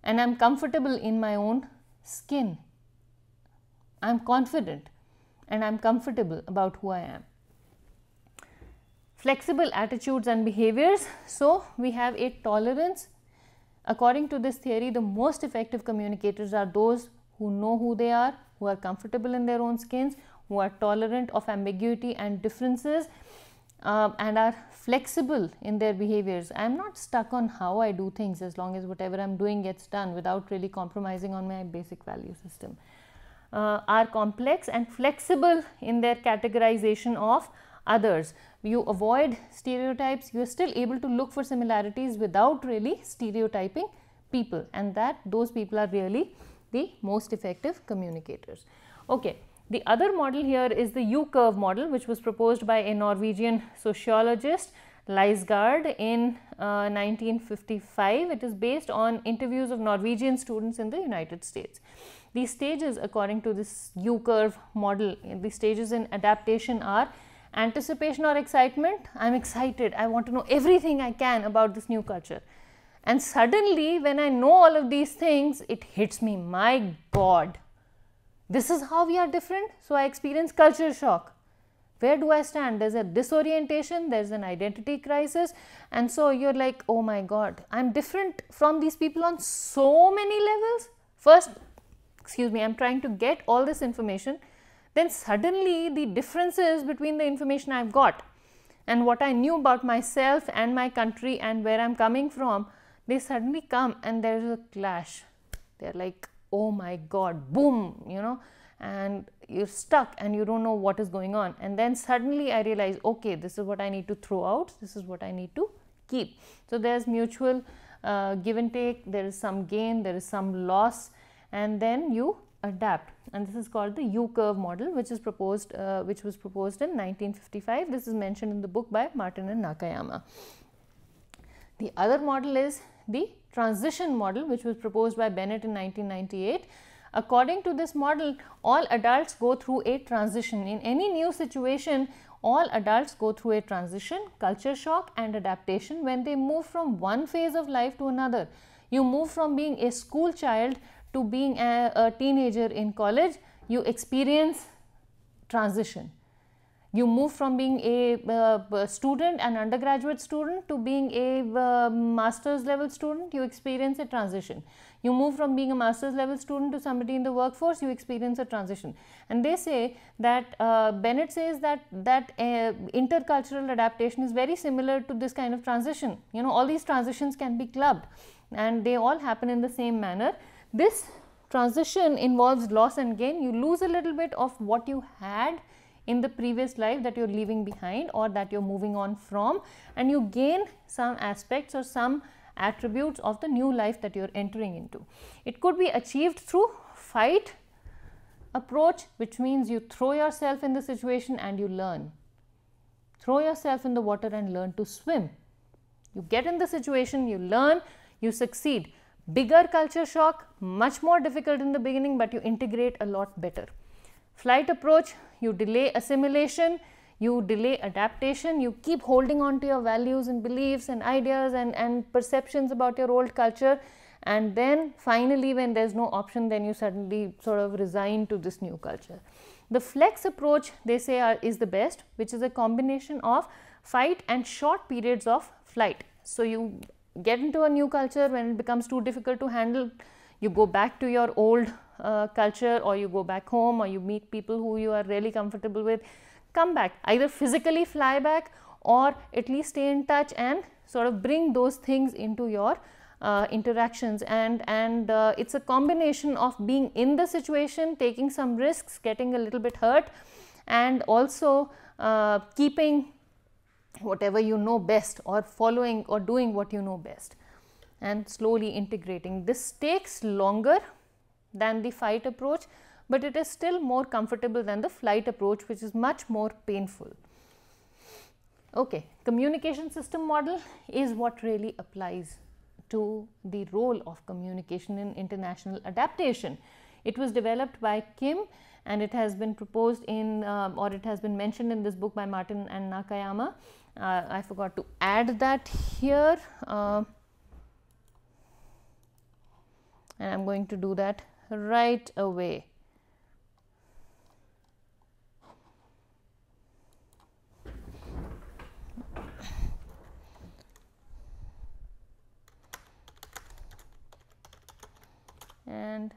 and I'm comfortable in my own skin. I'm confident and I'm comfortable about who I am. Flexible attitudes and behaviors. So, we have a tolerance. According to this theory, the most effective communicators are those who know who they are, who are comfortable in their own skins, who are tolerant of ambiguity and differences, and are flexible in their behaviors. I am not stuck on how I do things, as long as whatever I am doing gets done without really compromising on my basic value system. Are complex and flexible in their categorization of others. You avoid stereotypes, you are still able to look for similarities without really stereotyping people, and those people are really the most effective communicators. Okay. The other model here is the U-curve model, which was proposed by a Norwegian sociologist, Leisgard, in 1955. It is based on interviews of Norwegian students in the United States. These stages, according to this U-curve model, the stages in adaptation are anticipation or excitement. I am excited, I want to know everything I can about this new culture. And suddenly, when I know all of these things, it hits me, my God, this is how we are different. So, I experience culture shock. Where do I stand? There is a disorientation, there is an identity crisis, and so you are like, oh my God, I am different from these people on so many levels. First, excuse me, I am trying to get all this information. then suddenly the differences between the information I've got and what I knew about myself and my country and where I'm coming from, they suddenly come and there's a clash. They're like, oh my God, boom, you know, and you're stuck and you don't know what is going on. And then suddenly I realize, okay, this is what I need to throw out, this is what I need to keep. So there's mutual give and take, there is some gain, there is some loss, and then you adapt. And this is called the U-curve model, which was proposed in 1955. This is mentioned in the book by Martin and Nakayama. The other model is the transition model, which was proposed by Bennett in 1998. According to this model, all adults go through a transition. In any new situation, all adults go through a transition, culture shock and adaptation when they move from one phase of life to another. You move from being a school child to being a teenager in college, you experience transition. You move from being a student, an undergraduate student, to being a master's level student, you experience a transition. You move from being a master's level student to somebody in the workforce, you experience a transition. And they say that, Bennett says that intercultural adaptation is very similar to this kind of transition. You know, all these transitions can be clubbed and they all happen in the same manner. This transition involves loss and gain. You lose a little bit of what you had in the previous life that you're leaving behind or that you're moving on from, and you gain some aspects or some attributes of the new life that you're entering into. It could be achieved through fight approach, which means you throw yourself in the situation and you learn. Throw yourself in the water and learn to swim. You get in the situation, you learn, you succeed. Bigger culture shock, much more difficult in the beginning, but you integrate a lot better. Flight approach, you delay assimilation, you delay adaptation, you keep holding on to your values and beliefs and ideas and perceptions about your old culture, and then finally when there's no option, then you suddenly sort of resign to this new culture. The flex approach, they say, is the best, which is a combination of fight and short periods of flight. So you get into a new culture, when it becomes too difficult to handle, you go back to your old culture, or you go back home, or you meet people who you are really comfortable with, come back, either physically fly back or at least stay in touch and sort of bring those things into your interactions. And it's a combination of being in the situation, taking some risks, getting a little bit hurt, and also keeping whatever you know best, or following or doing what you know best, and slowly integrating. This takes longer than the fight approach, but it is still more comfortable than the flight approach, which is much more painful. Okay, communication system model is what really applies to the role of communication in international adaptation. It was developed by Kim, and it has been proposed in or it has been mentioned in this book by Martin and Nakayama. I forgot to add that here, and I am going to do that right away. And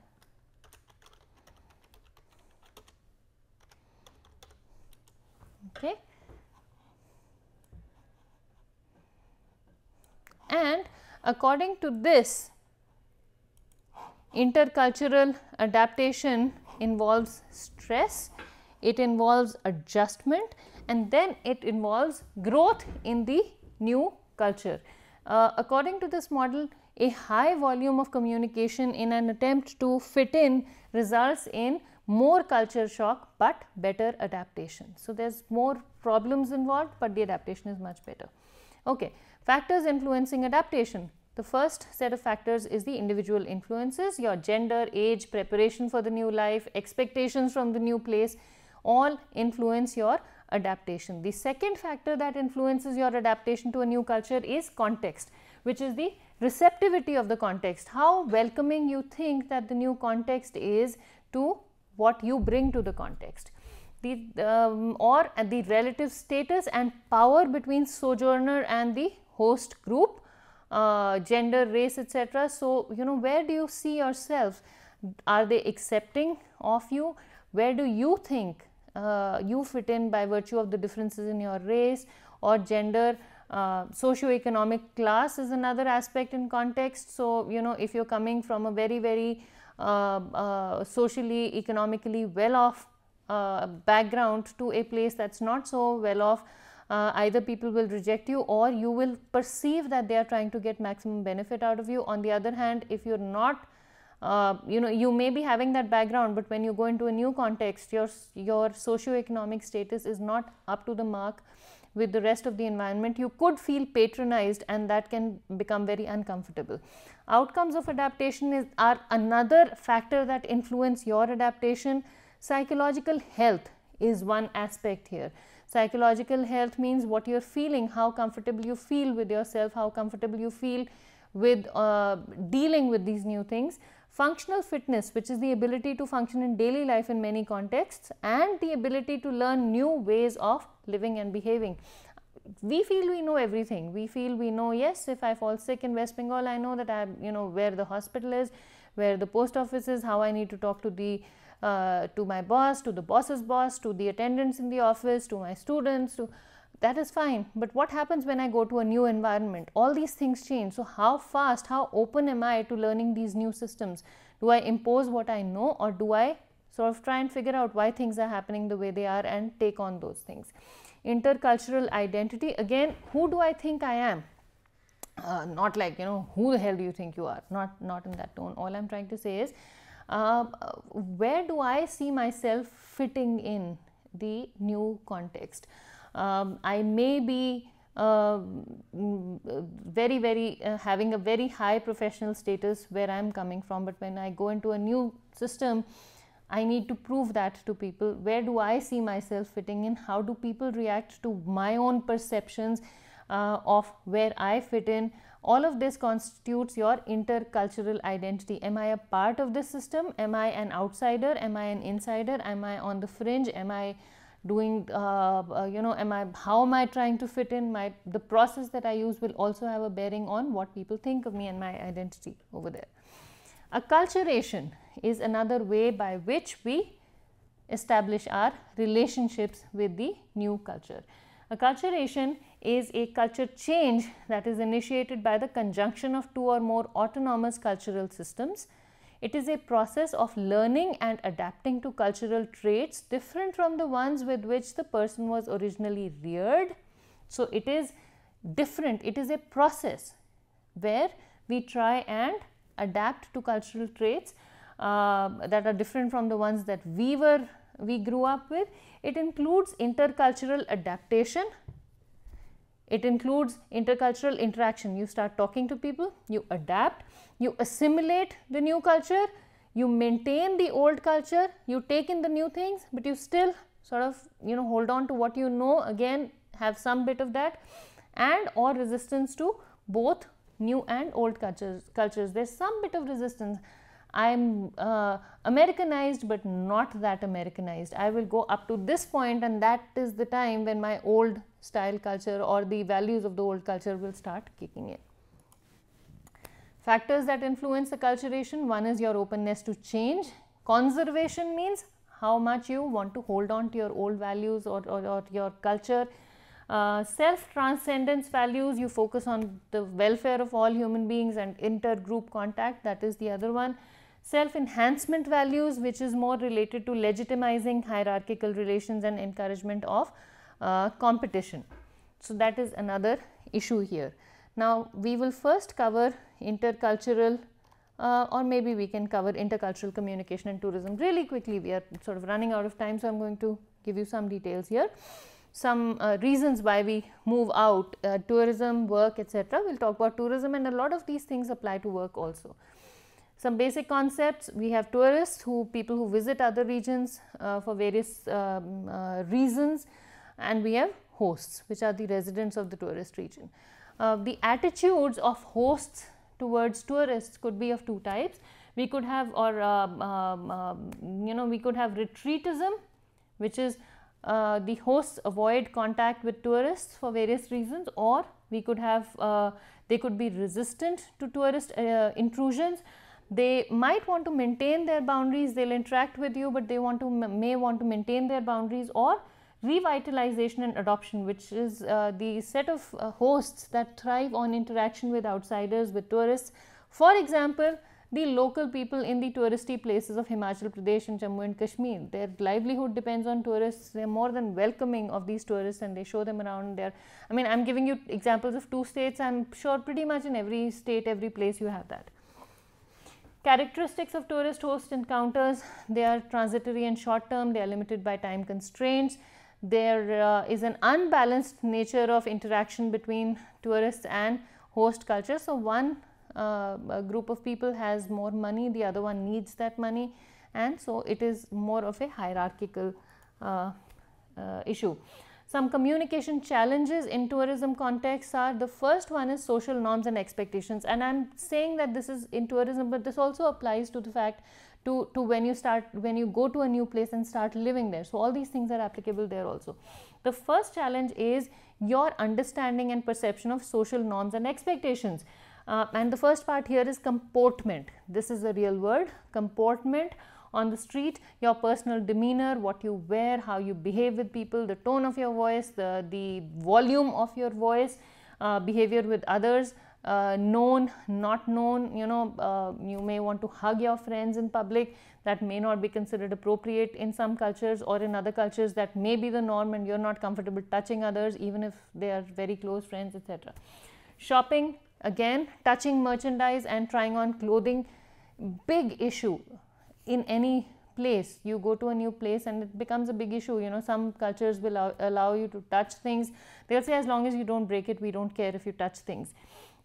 okay, and according to this, intercultural adaptation involves stress, it involves adjustment, and then it involves growth in the new culture. According to this model, a high volume of communication in an attempt to fit in results in more culture shock but better adaptation. So, there is more problems involved, but the adaptation is much better. Okay. Factors influencing adaptation. The first set of factors is the individual influences, your gender, age, preparation for the new life, expectations from the new place, all influence your adaptation. The second factor that influences your adaptation to a new culture is context, which is the receptivity of the context, how welcoming you think that the new context is to what you bring to the context. Or the relative status and power between sojourner and the host group, gender, race, etc. So, you know, where do you see yourself? Are they accepting of you? where do you think you fit in by virtue of the differences in your race or gender. Socioeconomic class is another aspect in context. So, you know, if you're coming from a very, very socially, economically well off background to a place that's not so well off, either people will reject you or you will perceive that they are trying to get maximum benefit out of you. On the other hand, if you're not, you know, you may be having that background, but when you go into a new context, your socioeconomic status is not up to the mark with the rest of the environment, you could feel patronized, and that can become very uncomfortable. Outcomes of adaptation are another factor that influence your adaptation. Psychological health is one aspect here. Psychological health means what you're feeling, how comfortable you feel with yourself, how comfortable you feel with dealing with these new things. Functional fitness, which is the ability to function in daily life in many contexts, and the ability to learn new ways of living and behaving. We feel we know everything. We feel we know, yes, if I fall sick in West Bengal, I know that I, you know, where the hospital is, where the post office is, how I need to talk to the to my boss, to the boss's boss, to the attendants in the office, to my students, that is fine. But what happens when I go to a new environment? All these things change. So how fast, how open am I to learning these new systems? Do I impose what I know, or do I sort of try and figure out why things are happening the way they are and take on those things? Intercultural identity, again, who do I think I am? Not like, you know, who the hell do you think you are? Not in that tone. All I'm trying to say is, where do I see myself fitting in the new context? I may be very having a very high professional status where I am coming from, but when I go into a new system, I need to prove that to people. Where do I see myself fitting in? How do people react to my own perceptions of where I fit in? All of this constitutes your intercultural identity. Am I a part of this system? Am I an outsider? Am I an insider? Am I on the fringe? Am I doing, you know, how am I trying to fit in? The process that I use will also have a bearing on what people think of me and my identity over there. Acculturation is another way by which we establish our relationships with the new culture. Acculturation is a culture change that is initiated by the conjunction of two or more autonomous cultural systems. It is a process of learning and adapting to cultural traits different from the ones with which the person was originally reared. So, it is different. It is a process where we try and adapt to cultural traits that are different from the ones that we grew up with. It includes intercultural adaptation. It includes intercultural interaction. You start talking to people, you adapt, you assimilate the new culture, you maintain the old culture, you take in the new things, but you still sort of, you know, hold on to what you know, again have some bit of that, and or resistance to both new and old cultures. There's some bit of resistance. I'm Americanized, but not that Americanized. I will go up to this point, and that is the time when my old style culture or the values of the old culture will start kicking in. Factors that influence acculturation: one is your openness to change. Conservation means how much you want to hold on to your old values or your culture. Self-transcendence values, you focus on the welfare of all human beings and inter-group contact, that is the other one. Self-enhancement values, which is more related to legitimizing hierarchical relations and encouragement of competition. So, that is another issue here. Now, we will first cover intercultural or maybe we can cover intercultural communication and tourism really quickly. We are sort of running out of time, so I am going to give you some details here. Some reasons why we move out, tourism, work, etc. We will talk about tourism, and a lot of these things apply to work also. Some basic concepts: we have tourists, people who visit other regions for various reasons, and we have hosts, which are the residents of the tourist region. The attitudes of hosts towards tourists could be of two types. We could have, we could have retreatism, which is the hosts avoid contact with tourists for various reasons, or we could have they could be resistant to tourist intrusions. They might want to maintain their boundaries, they'll interact with you, but they may want to maintain their boundaries. Or revitalization and adoption, which is the set of hosts that thrive on interaction with outsiders, with tourists. For example, the local people in the touristy places of Himachal Pradesh and Jammu and Kashmir, their livelihood depends on tourists. They are more than welcoming of these tourists, and they show them around there. I mean, I am giving you examples of 2 states. I am sure pretty much in every state, every place you have that. Characteristics of tourist host encounters: they are transitory and short term, they are limited by time constraints. There is an unbalanced nature of interaction between tourists and host culture. So, one a group of people has more money, the other one needs that money, and so it is more of a hierarchical issue. Some communication challenges in tourism contexts are: the first one is social norms and expectations, and I am saying that this is in tourism, but this also applies to the fact to when you go to a new place and start living there. So, all these things are applicable there also. The first challenge is your understanding and perception of social norms and expectations. And the first part here is comportment. This is a real word, comportment on the street, your personal demeanor, what you wear, how you behave with people, the tone of your voice, the volume of your voice, behavior with others, known, not known, you may want to hug your friends in public. That may not be considered appropriate in some cultures, or in other cultures that may be the norm and you are not comfortable touching others even if they are very close friends, etc. Shopping, again, touching merchandise and trying on clothing, big issue in any place. You go to a new place and it becomes a big issue. Some cultures will allow you to touch things. They'll say, as long as you don't break it, we don't care if you touch things.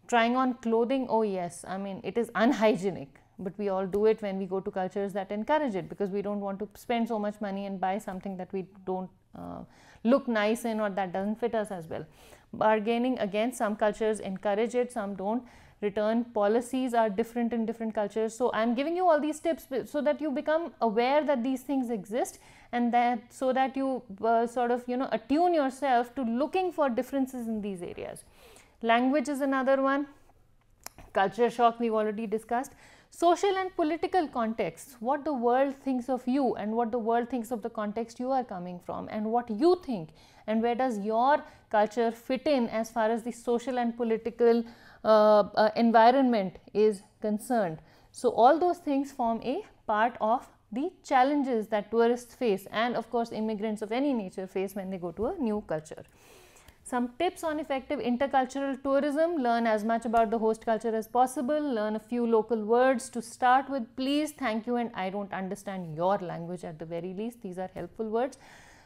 Trying on clothing, oh yes, I mean, it is unhygienic, but we all do it when we go to cultures that encourage it, because we don't want to spend so much money and buy something that we don't look nice in, or that doesn't fit us as well. Bargaining, again, some cultures encourage it, some don't. Return policies are different in different cultures. So, I am giving you all these tips so that you become aware that these things exist, and that so that you sort of attune yourself to looking for differences in these areas. Language is another one. Culture shock, we've already discussed. Social and political contexts, what the world thinks of you and what the world thinks of the context you are coming from, and what you think, and where does your culture fit in as far as the social and political environment is concerned. So, all those things form a part of the challenges that tourists face, and of course immigrants of any nature face when they go to a new culture. Some tips on effective intercultural tourism: learn as much about the host culture as possible, learn a few local words to start with, please, thank you, and I don't understand your language at the very least. These are helpful words.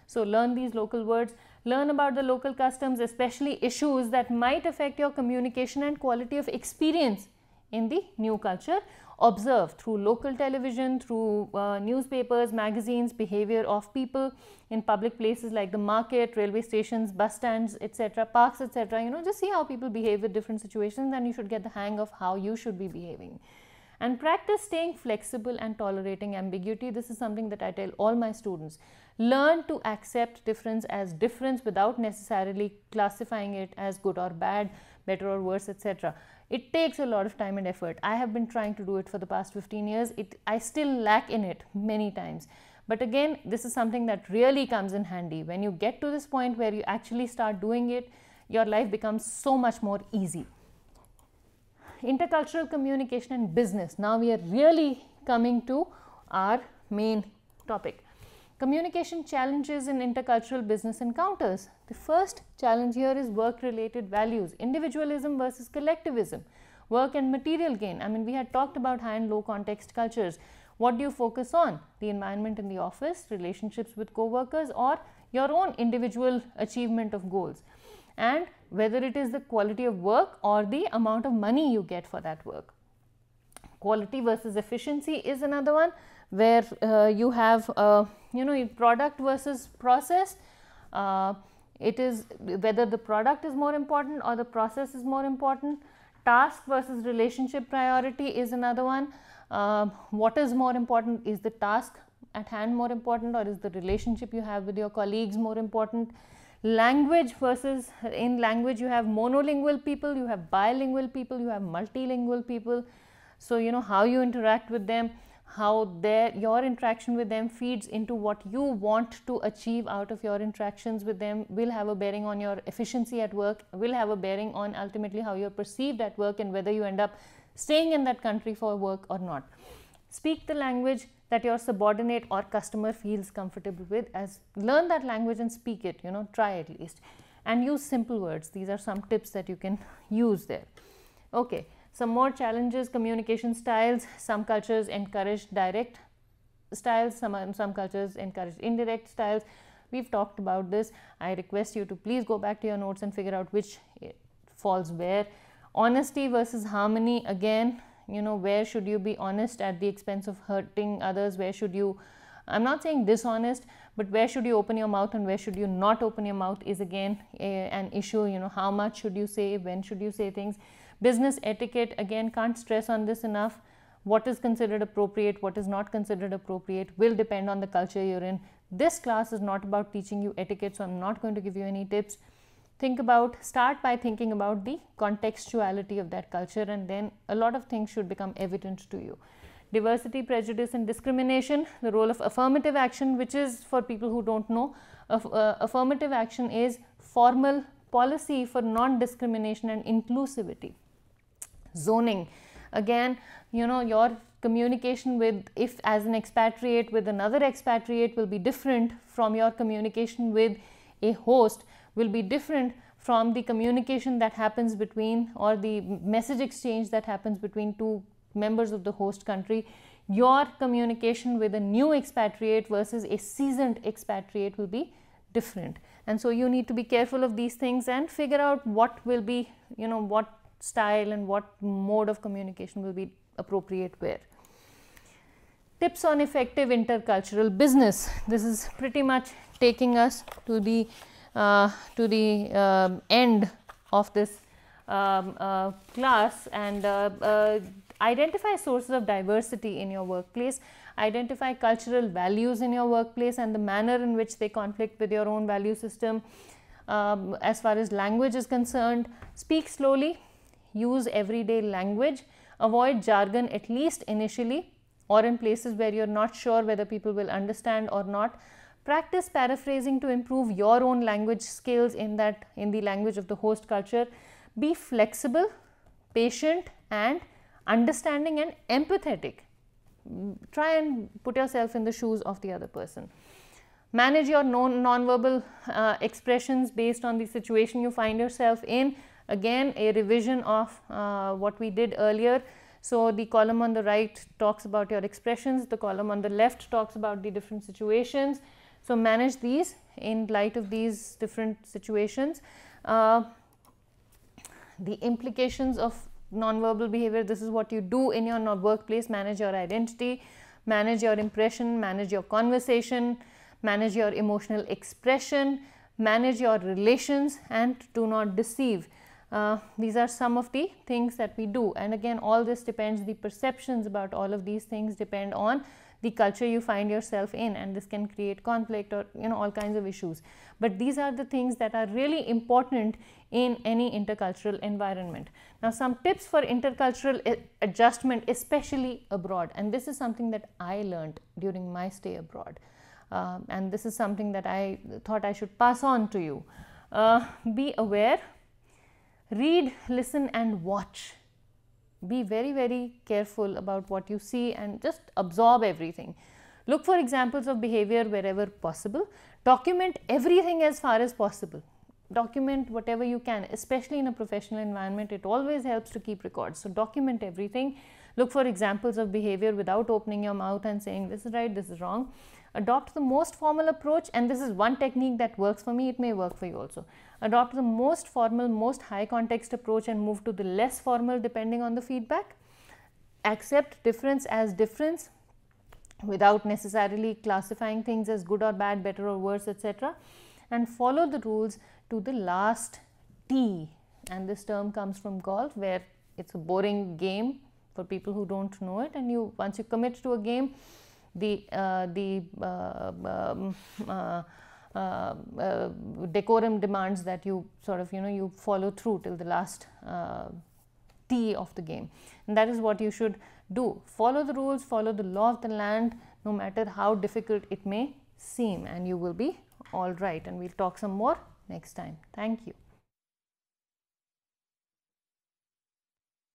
So, learn these local words, learn about the local customs, especially issues that might affect your communication and quality of experience in the new culture. Observe through local television, through newspapers, magazines, behavior of people in public places like the market, railway stations, bus stands, etc., parks, etc. Just see how people behave with different situations, and you should get the hang of how you should be behaving. And practice staying flexible and tolerating ambiguity. This is something that I tell all my students. Learn to accept difference as difference without necessarily classifying it as good or bad, better or worse, etc. It takes a lot of time and effort. I have been trying to do it for the past 15 years. I still lack in it many times. But again, this is something that really comes in handy. When you get to this point where you actually start doing it, your life becomes so much more easy. Intercultural communication and business. Now we are really coming to our main topic. Communication challenges in intercultural business encounters. The first challenge here is work-related values, individualism versus collectivism, work and material gain. I mean, we had talked about high and low context cultures. What do you focus on? The environment in the office, relationships with co-workers, or your own individual achievement of goals? And whether it is the quality of work or the amount of money you get for that work. Quality versus efficiency is another one, where you have product versus process. It is whether the product is more important or the process is more important. Task versus relationship priority is another one. What is more important? Is the task at hand more important, or is the relationship you have with your colleagues more important? Language versus, in language you have monolingual people, you have bilingual people, you have multilingual people. So, you know, how you interact with them, how your interaction with them feeds into what you want to achieve out of your interactions with them will have a bearing on your efficiency at work, will have a bearing on ultimately how you're perceived at work and whether you end up staying in that country for work or not. Speak the language that your subordinate or customer feels comfortable with. Learn that language and speak it, you know, try at least, and use simple words. These are some tips that you can use there. Okay. Some more challenges: communication styles. Some cultures encourage direct styles, some cultures encourage indirect styles. We've talked about this. I request you to please go back to your notes and figure out which falls where. Honesty versus harmony. Again, you know, where should you be honest at the expense of hurting others? Where should you, I'm not saying dishonest, but where should you open your mouth and where should you not open your mouth is again an issue. You know, how much should you say, when should you say things? Business etiquette, again, can't stress on this enough. What is considered appropriate, what is not considered appropriate will depend on the culture you're in. This class is not about teaching you etiquette, so I'm not going to give you any tips. Start by thinking about the contextuality of that culture, and then a lot of things should become evident to you. Diversity, prejudice and discrimination, the role of affirmative action, which is, for people who don't know, affirmative action is formal policy for non-discrimination and inclusivity. Zoning, again, you know, your communication with, if as an expatriate with another expatriate, will be different from your communication with a host, will be different from the communication that happens between, or the message exchange that happens between two members of the host country. Your communication with a new expatriate versus a seasoned expatriate will be different, and so you need to be careful of these things and figure out what will be, you know, what style and what mode of communication will be appropriate where. Tips on effective intercultural business. This is pretty much taking us to the end of this class, and identify sources of diversity in your workplace, identify cultural values in your workplace and the manner in which they conflict with your own value system. As far as language is concerned, speak slowly, use everyday language, avoid jargon at least initially or in places where you're not sure whether people will understand or not. Practice paraphrasing to improve your own language skills in the language of the host culture. Be flexible, patient and understanding and empathetic. Try and put yourself in the shoes of the other person. Manage your non-verbal expressions based on the situation you find yourself in. Again, a revision of what we did earlier. So, the column on the right talks about your expressions, the column on the left talks about the different situations. So, manage these in light of these different situations. The implications of non-verbal behavior, this is what you do in your workplace. Manage your identity, manage your impression, manage your conversation, manage your emotional expression, manage your relations, and do not deceive. These are some of the things that we do, and again, all this depends, the perceptions about all of these things depend on the culture you find yourself in, and this can create conflict or, you know, all kinds of issues. But these are the things that are really important in any intercultural environment. Now, some tips for intercultural adjustment, especially abroad, and this is something that I learned during my stay abroad, and this is something that I thought I should pass on to you. Be aware, read, listen and watch. Be very, very careful about what you see and just absorb everything. Look for examples of behavior wherever possible. Document everything as far as possible. Document whatever you can, especially in a professional environment. It always helps to keep records. So, document everything. Look for examples of behavior without opening your mouth and saying this is right, this is wrong. Adopt the most formal approach, and this is one technique that works for me, it may work for you also. Adopt the most formal, most high context approach and move to the less formal depending on the feedback. Accept difference as difference without necessarily classifying things as good or bad, better or worse, etc. And follow the rules to the last T, and this term comes from golf, where it's a boring game for people who don't know it, and once you commit to a game, the decorum demands that you sort of, you follow through till the last tea of the game. And that is what you should do. Follow the rules, follow the law of the land, no matter how difficult it may seem, and you will be all right. And we'll talk some more next time. Thank you.